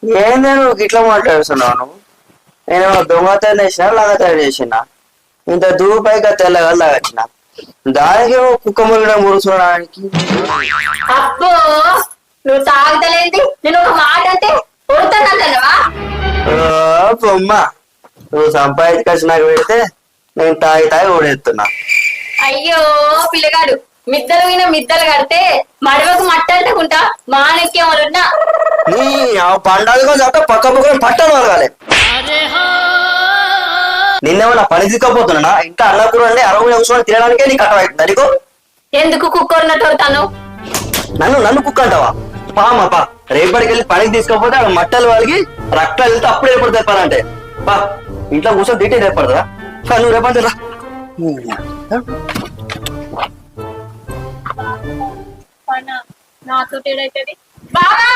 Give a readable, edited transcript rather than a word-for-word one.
ఏంది నువ్వు ఇట్లా మాట్లాడుతున్నావు నువ్వు? నేను దొంగతనం చేసినా లగతనం చేసినా ఇంత దూపైగా తెల్లగా లాగచ్చిన దానికి కుక్క మురిగిన మురుసడానికి అబ్బో నువ్వు తాగుతలేంది నేను ఒక మాట అంటే కొడతానంటావా? బొమ్మ నువ్వు సంపాదించుకొచ్చి నాకు పెడితే నేను తాగి తాగి ఓడేస్తున్నా. అయ్యో పిల్లగాడు మిద్దలు విన మిద్దలు కడితే మడవకు మట్ట అంటుకుంటా మాణిక్యం వలన నీ ఆ పండాలుగా చట్ట పక్క పక్కన పట్టను అలగాలి. నిన్నేమన్నా పని తీసుకపోతున్నా ఇంకా అన్నకూర అండి 60 నిమిషాలు తినడానికే నీకు అర్థమవుతుంది అడిగో. ఎందుకు కుక్కరున్నట్టు కొడతాను? నన్ను కుక్క అంటావా? పామా పా రేపటికి వెళ్ళి పనికి తీసుకోకపోతే అక్కడ మట్టలు వాళ్ళకి రక్తాలు వెళ్తే అప్పుడు ఏర్పడతాయి పని అంటే పా ఇంట్లో కూర్చొని తింటే ఏర్పడదా? నువ్వు రేపంటే రా. నాతో బాబా